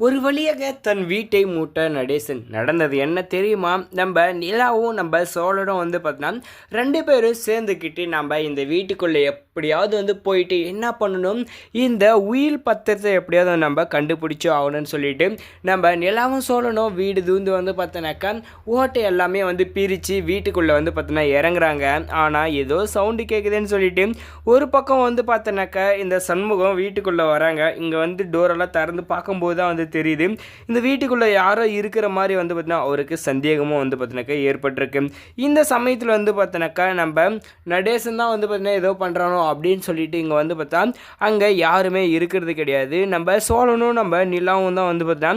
ஒரு வழியாக தன் வீட்டை மூட்ட நடேசன். நடந்தது என்ன தெரியுமா? நம்ம நிலாவும் நம்ம சோழரும் பார்த்தோன்னா 2 பேரும் சேர்ந்துக்கிட்டு நம்ம இந்த வீட்டுக்குள்ளே எப்படியாவது போயிட்டு என்ன பண்ணணும், இந்த உயில் பத்திரத்தை எப்படியாவது நம்ம கண்டுபிடிச்சி ஆகணும்னு சொல்லிட்டு நம்ம நிலாவும் சோழனும் வீடு தூந்து பார்த்தோன்னாக்கா ஓட்டை எல்லாமே பிரித்து வீட்டுக்குள்ளே பார்த்தோன்னா இறங்குறாங்க. ஆனால் ஏதோ சவுண்டு கேட்குதுன்னு சொல்லிட்டு ஒரு பக்கம் பார்த்தோன்னாக்கா இந்த சண்முகம் வீட்டுக்குள்ளே வராங்க. இங்கே டோரெல்லாம் திறந்து பார்க்கும்போது தான் தெரியுது இந்த வீட்டுக்குள்ளே யாரோ இருக்கிற மாதிரி பார்த்தீங்கன்னா அவருக்கு சந்தேகமும் பார்த்தீங்கன்னாக்கா ஏற்பட்டிருக்கு. இந்த சமயத்தில் பார்த்தீங்கன்னாக்கா நம்ம நடேசன் தான் பார்த்தீங்கன்னா ஏதோ பண்ணுறானோ அப்படின்னு சொல்லிட்டு இங்கே பார்த்தா அங்கே யாருமே இருக்கிறது கிடையாது. நம்ம சோழனும் நம்ம நிலாவும் தான் பார்த்தா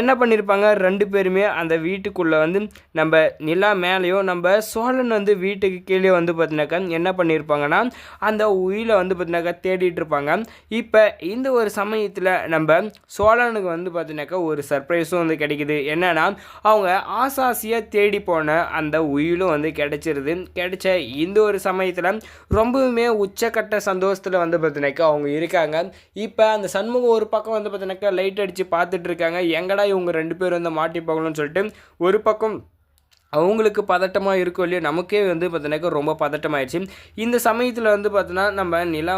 என்ன பண்ணியிருப்பாங்க, 2 பேருமே அந்த வீட்டுக்குள்ளே நம்ம நிலா மேலேயும் நம்ம சோழன் வீட்டுக்கு கீழே பார்த்தீங்கன்னாக்கா என்ன பண்ணியிருப்பாங்கன்னா அந்த உயிரை பார்த்தீங்கன்னாக்கா தேடிட்டு இருப்பாங்க. இப்போ இந்த ஒரு சமயத்தில் நம்ம சோழனுக்கு பார்த்தீங்கன்னாக்கா ஒரு சர்ப்ரைஸும் கிடைக்குது. என்னன்னா அவங்க ஆசாசியாக தேடி போன அந்த உயிலும் கிடைச்சிருது. கிடைச்ச இந்த ஒரு சமயத்தில் ரொம்பவுமே உச்சக்கட்ட சந்தோஷத்தில் பார்த்தீங்கன்னாக்கா அவங்க இருக்காங்க. இப்போ அந்த சண்முகம் ஒரு பக்கம் பார்த்தீங்கன்னாக்கா லைட் அடித்து பார்த்துட்டு இருக்காங்க. எங்கடா இவங்க 2 பேர் மாட்டி போகணும்னு சொல்லிட்டு ஒரு பக்கம் அவங்களுக்கு பதட்டமாக இருக்கும் இல்லையா, நமக்கே பார்த்தீங்கன்னாக்கா ரொம்ப பதட்டமாயிடுச்சு. இந்த சமயத்தில் பார்த்தோன்னா நம்ம நிலா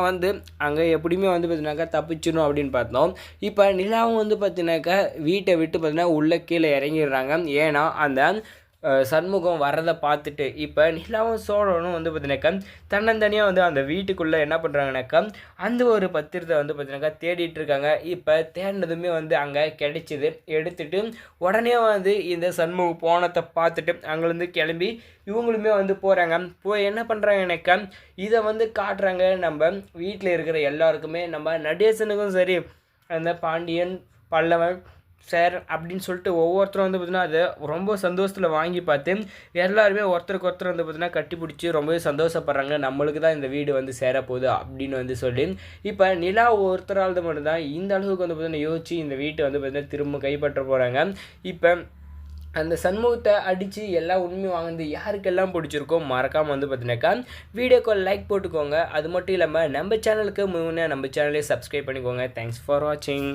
அங்கே எப்படியுமே பார்த்தீங்கன்னாக்கா தப்பிச்சிடணும் அப்படின்னு பார்த்தோம். இப்போ நிலாவும் பார்த்தீங்கன்னாக்கா வீட்டை விட்டு பார்த்தீங்கன்னா உள்ளே கீழே இறங்கிடுறாங்க. ஏன்னா அந்த சண்முகம் வரதை பார்த்துட்டு இப்போ நிலாவும் சோழனும் பார்த்தீங்கன்னாக்கா தன்னந்தனியாக அந்த வீட்டுக்குள்ளே என்ன பண்ணுறாங்கனாக்கா அந்த ஒரு பத்திரத்தை பார்த்தீங்கன்னாக்கா தேடிட்டு இருக்காங்க. இப்போ தேடினதுமே அங்கே கிடைச்சிது. எடுத்துட்டு உடனே இந்த சண்முகம் போனத்தை பார்த்துட்டு அங்கேருந்து கிளம்பி இவங்களுமே போகிறாங்க. போய் என்ன பண்ணுறாங்கனாக்கா இதை காட்டுறாங்க நம்ம வீட்டில் இருக்கிற எல்லாருக்குமே. நம்ம நடேசனுக்கும் சரி, அந்த பாண்டியன், பல்லவன், சார் அப்படின்னு சொல்லிட்டு ஒவ்வொருத்தரும் பார்த்தீங்கன்னா அதை ரொம்ப சந்தோஷத்தில் வாங்கி பார்த்து எல்லாருமே ஒருத்தருக்கு ஒருத்தர் பார்த்தீங்கன்னா கட்டி பிடிச்சி ரொம்பவே சந்தோஷப்படுறாங்க. நம்மளுக்கு தான் இந்த வீடு சேரப்போகுது அப்படின்னு சொல்லி. இப்போ நிலா ஒருத்தரால் மட்டும்தான் இந்த அளவுக்கு பார்த்தீங்கன்னா யோசிச்சு இந்த வீட்டை பார்த்தீங்கன்னா திரும்ப கைப்பற்ற போகிறாங்க. இப்போ அந்த சண்முகத்தை அடித்து எல்லா உண்மையும் வாங்கினது யாருக்கெல்லாம் பிடிச்சிருக்கோ மறக்காமல் பார்த்தீங்கன்னாக்கா வீடியோக்கு லைக் போட்டுக்கோங்க. அது மட்டும் இல்லாமல் நம்ம சேனலுக்கு முன்னே நம்ம சேனலே சப்ஸ்கிரைப் பண்ணிக்கோங்க. தேங்க்ஸ் ஃபார் வாட்சிங்.